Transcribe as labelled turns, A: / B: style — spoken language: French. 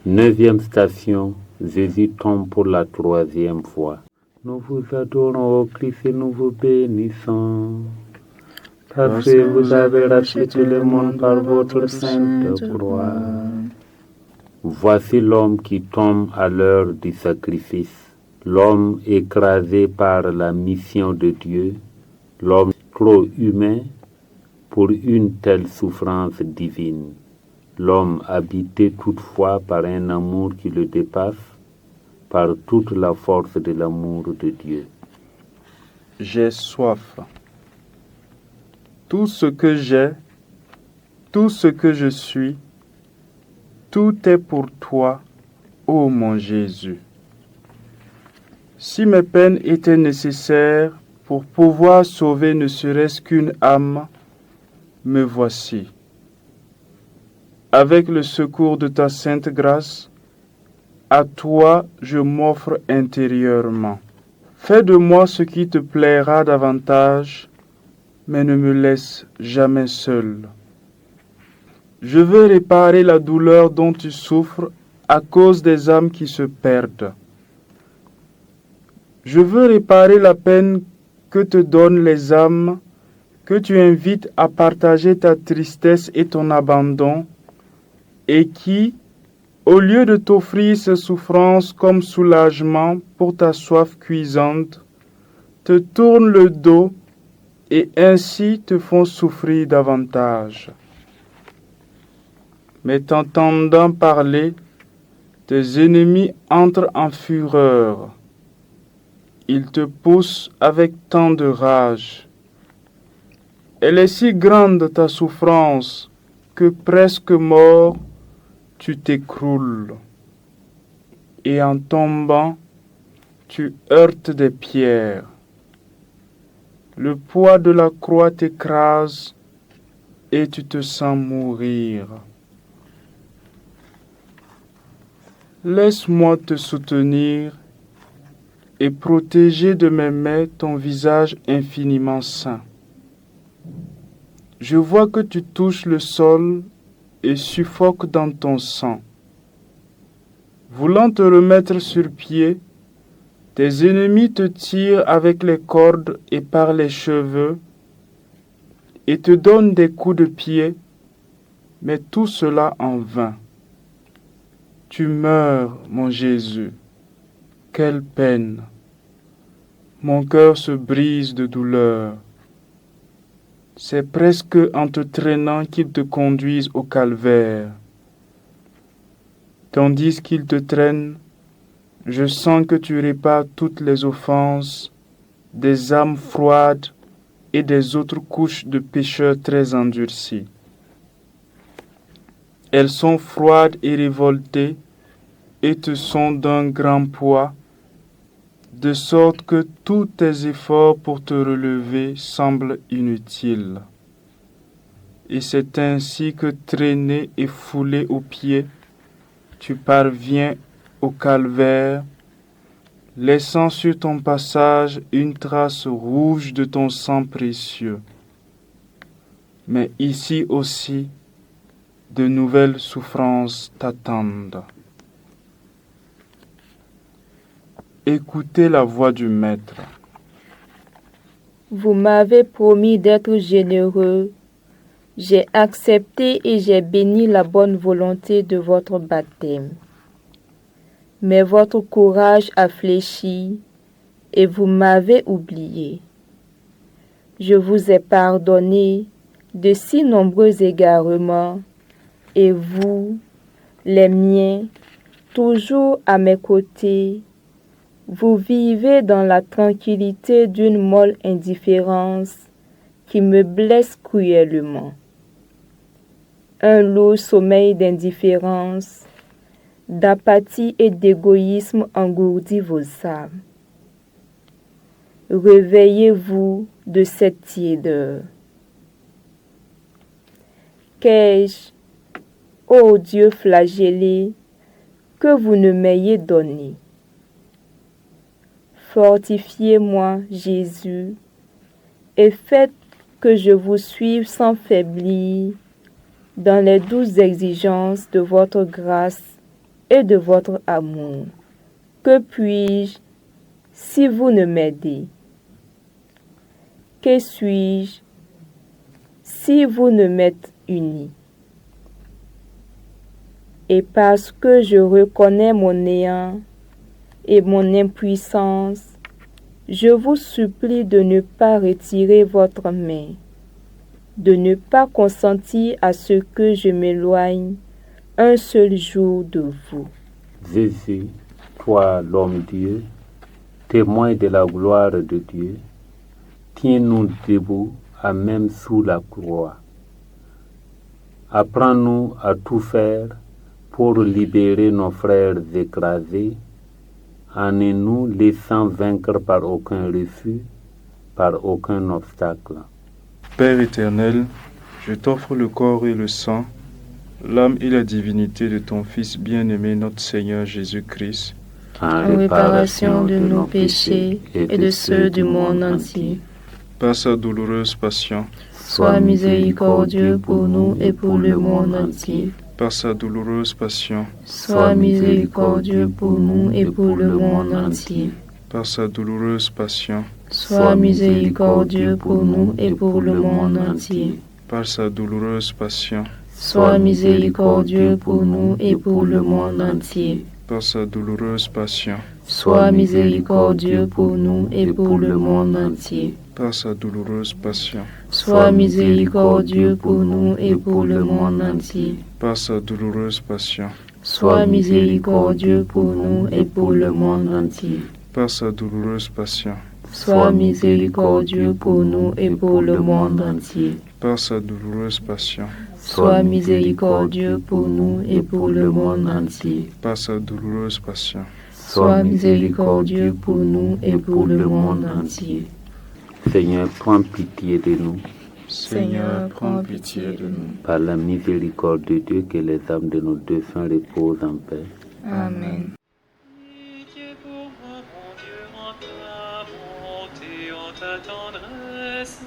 A: 9e station, Jésus tombe pour la 3e fois. Nous vous adorons, ô Christ, et nous vous bénissons. Parce que vous avez racheté tout le monde par votre sainte croix. Voici l'homme qui tombe à l'heure du sacrifice, l'homme écrasé par la mission de Dieu, l'homme trop humain pour une telle souffrance divine, l'homme habité toutefois par un amour qui le dépasse, par toute la force de l'amour de Dieu.
B: J'ai soif. Tout ce que j'ai, tout ce que je suis, tout est pour toi, ô mon Jésus. Si mes peines étaient nécessaires pour pouvoir sauver ne serait-ce qu'une âme, me voici. Avec le secours de ta sainte grâce, à toi je m'offre intérieurement. Fais de moi ce qui te plaira davantage, mais ne me laisse jamais seul. Je veux réparer la douleur dont tu souffres à cause des âmes qui se perdent. Je veux réparer la peine que te donnent les âmes que tu invites à partager ta tristesse et ton abandon, et qui, au lieu de t'offrir ces souffrances comme soulagement pour ta soif cuisante, te tournent le dos et ainsi te font souffrir davantage. Mais t'entendant parler, tes ennemis entrent en fureur. Ils te poussent avec tant de rage. Elle est si grande ta souffrance que presque mort, tu t'écroules. Et en tombant, tu heurtes des pierres. Le poids de la croix t'écrase et tu te sens mourir. Laisse-moi te soutenir et protéger de mes mains ton visage infiniment saint. Je vois que tu touches le sol et suffoques dans ton sang. Voulant te remettre sur pied, tes ennemis te tirent avec les cordes et par les cheveux et te donnent des coups de pied, mais tout cela en vain. Tu meurs, mon Jésus. Quelle peine! Mon cœur se brise de douleur. C'est presque en te traînant qu'ils te conduisent au calvaire. Tandis qu'ils te traînent, je sens que tu répares toutes les offenses des âmes froides et des autres couches de pécheurs très endurcis. Elles sont froides et révoltées et te sont d'un grand poids, de sorte que tous tes efforts pour te relever semblent inutiles. Et c'est ainsi que, traîné et foulé aux pieds, tu parviens au calvaire, laissant sur ton passage une trace rouge de ton sang précieux. Mais ici aussi, de nouvelles souffrances t'attendent. Écoutez la voix du Maître.
C: Vous m'avez promis d'être généreux. J'ai accepté et j'ai béni la bonne volonté de votre baptême. Mais votre courage a fléchi et vous m'avez oublié. Je vous ai pardonné de si nombreux égarements et vous, les miens, toujours à mes côtés, vous vivez dans la tranquillité d'une molle indifférence qui me blesse cruellement. Un lourd sommeil d'indifférence, d'apathie et d'égoïsme engourdit vos âmes. Réveillez-vous de cette tiédeur. Qu'ai-je, ô Dieu flagellé, que vous ne m'ayez donné? Fortifiez-moi, Jésus, et faites que je vous suive sans faiblir dans les douces exigences de votre grâce et de votre amour. Que puis-je si vous ne m'aidez? Que suis-je si vous ne m'êtes unis? Et parce que je reconnais mon néant et mon impuissance, je vous supplie de ne pas retirer votre main, de ne pas consentir à ce que je m'éloigne un seul jour de vous.
A: Jésus, toi l'homme-Dieu, témoin de la gloire de Dieu, tiens-nous debout à même sous la croix. Apprends-nous à tout faire pour libérer nos frères écrasés, en ne nous laissant vaincre par aucun refus, par aucun obstacle.
B: Père éternel, je t'offre le corps et le sang, l'âme et la divinité de ton Fils bien-aimé, notre Seigneur Jésus-Christ,
C: En réparation de nos péchés et de ceux du monde entier.
B: par sa douloureuse passion,
C: Sois miséricordieux pour nous et pour le monde entier.
B: par sa douloureuse passion,
C: Sois miséricordieux pour nous et pour le monde entier.
B: par sa douloureuse passion,
C: Sois miséricordieux pour nous et pour le monde entier.
B: par sa douloureuse passion,
C: Sois miséricordieux pour nous et pour le monde entier.
B: par sa douloureuse passion,
C: Sois miséricordieux pour nous et pour le monde entier.
B: par sa douloureuse passion,
C: Sois miséricordieux pour nous et pour le monde entier.
B: par sa douloureuse passion,
C: Sois miséricordieux pour nous et pour le monde entier.
B: par sa douloureuse passion,
C: Sois miséricordieux pour nous et pour le monde entier.
B: par sa douloureuse passion,
C: Sois miséricordieux pour nous et pour le monde entier.
B: par sa douloureuse passion,
C: Sois miséricordieux pour nous et pour le monde entier.
A: Seigneur, prends pitié de nous.
C: Seigneur, prends pitié de nous.
A: Par la miséricorde de Dieu, que les âmes de nos défunts reposent en paix.
C: Amen.
D: Pitié pour moi, mon Dieu, en ta bonté, en ta tendresse,